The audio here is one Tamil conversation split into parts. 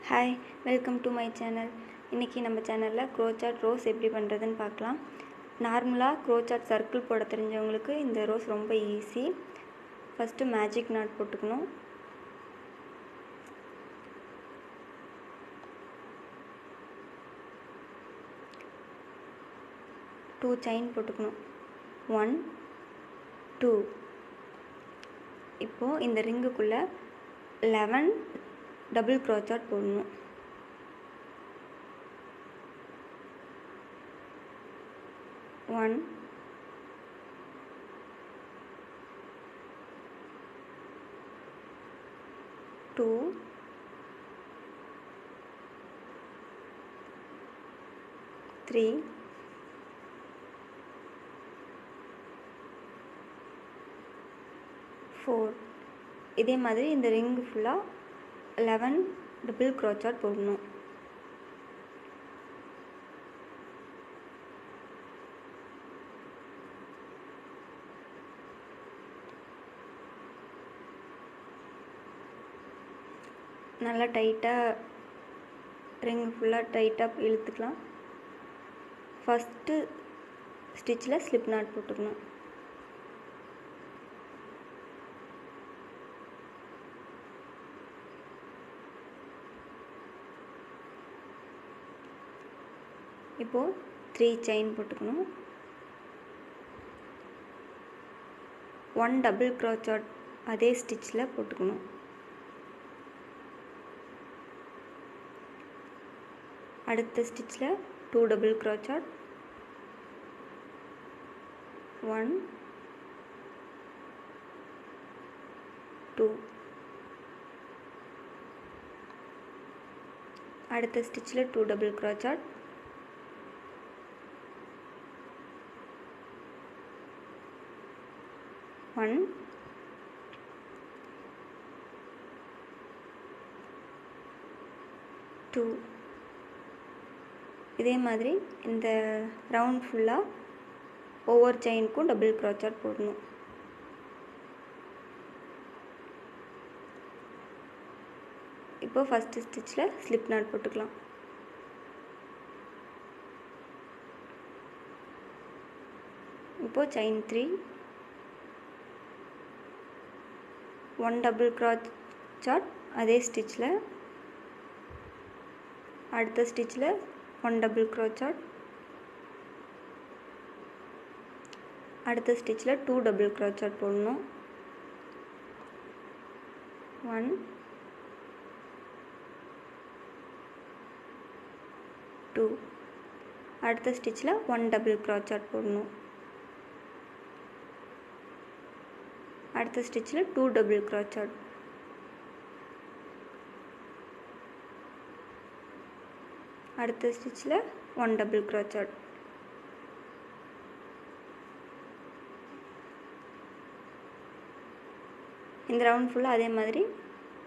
Hi, welcome to my channel. இன்னைக்கு நம்ம சேனல்ல crochet rose எப்படி பண்றதுன்னு பார்க்கலாம். நார்மலா crochet circle போட தெரிஞ்சவங்களுக்கு இந்த ரோஸ் ரொம்ப ஈஸி. ஃபர்ஸ்ட் மேஜிக் knot போட்டுக்கணும். டூ செயின் போட்டுக்கணும். 1 2. இப்போ இந்த ரிங்குக்குள்ள 11 டபுள் crochet போடணும். 1 2 3 4. இதே மாதிரி இந்த ரிங் ஃபுல்லா 11 டபுள் crochet போடணும். நல்லா டைட்டா ரிங் ஃபுல்லா டைட்டா இழுத்துக்கலாம். ஃபர்ஸ்ட் ஸ்டிட்ச்ல ஸ்லிப் knot போட்டுக்கணும். இப்போ 3 செயின் போட்டுக்கணும். 1 டபுள் crochet அதே ஸ்டிட்ச்ல போட்டுக்கணும். அடுத்த ஸ்டிட்ச்ல 2 டபுள் crochet 1 2. அடுத்த ஸ்டிட்ச்ல 2 டபுள் crochet 1 2. இதே மாதிரி இந்த ரவுண்ட் ஃபுல்லா ஒவ்வொரு செயினுக்கும் டபுள் crochet போடணும். இப்போ ஃபர்ஸ்ட் ஸ்டிட்ச்ல ஸ்லிப் knot போட்டுக்கலாம். இப்போ செயின் 3 1 டபுள் crochet அதே ஸ்டிட்ச்ல அடுத்த ஸ்டிட்ச்ல 1 டபுள் crochet அடுத்த ஸ்டிட்ச்ல 2 டபுள் crochet போடணும். 1 2. அடுத்த ஸ்டிட்ச்ல 1 டபுள் crochet போடணும். அடுத்த ஸ்டிட்ச்ல 2 டபுள் crochet அடுத்த ஸ்டிட்ச்ல 1 டபுள் crochet இந்த ரவுண்ட் ஃபுல்லா அதே மாதிரி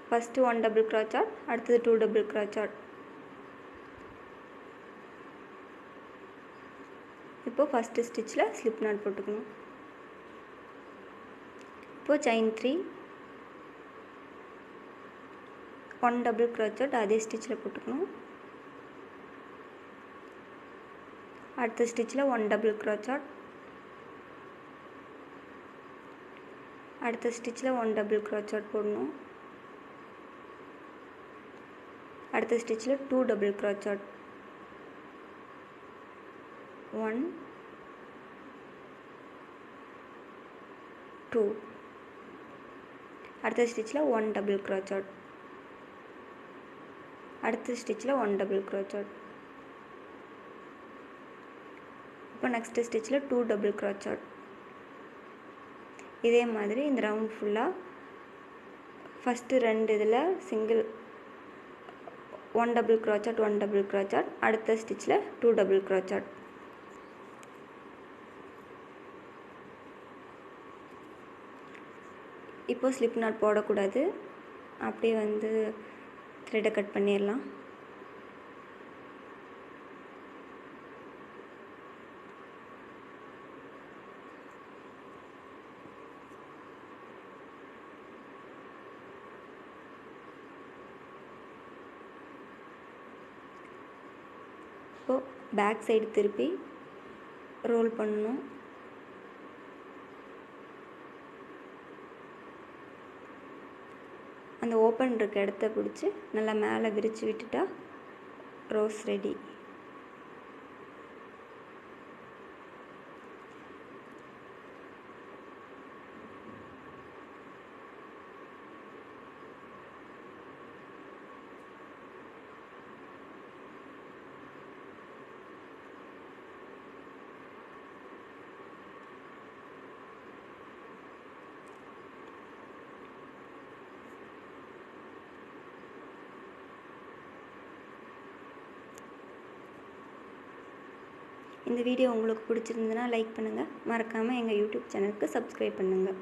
ஃபர்ஸ்ட் 1 டபுள் crochet அடுத்து 2 டபுள் crochet. இப்போ ஃபர்ஸ்ட் ஸ்டிட்ச்ல ஸ்லிப் knot போட்டுக்கணும். இப்போ செயின் 3 1 டபுள் crochet அதே ஸ்டிட்ச்ல போட்டுக்கணும். அடுத்த ஸ்டிட்ச்ல 1 டபுள் crochet அடுத்த ஸ்டிட்ச்ல 1 டபுள் crochet போடணும். அடுத்த ஸ்டிட்ச்ல 2 டபுள் crochet 1 2. அடுத்த ஸ்டிட்ச்ல 1 டபுள் crochet அடுத்த ஸ்டிட்ச்ல 1 டபுள் crochet. இப்போ நெக்ஸ்ட் ஸ்டிட்ச்ல 2 டபுள் crochet. இதே மாதிரி இந்த ரவுண்ட் ஃபுல்லா ஃபர்ஸ்ட் ரெண்டு இதுல single 1 double crochet 1 double crochet அடுத்த ஸ்டிட்ச்ல 2 டபுள் crochet. இப்போ ஸ்லிப் knot போடக்கூடாது. அப்படியே வந்து த்ரெட்டை கட் பண்ணிடலாம். இப்போது பேக் சைடு திருப்பி ரோல் பண்ணணும். அந்த ஓப்பன் இருக்க இடத்த பிடிச்சி நல்லா மேலே விரித்து விட்டுட்டா ரோஸ் ரெடி. இந்த வீடியோ உங்களுக்கு பிடிச்சிருந்ததுன்னா லைக் பண்ணுங்கள். மறக்காமல் எங்கள் யூடியூப் சேனலுக்கு சப்ஸ்கிரைப் பண்ணுங்கள்.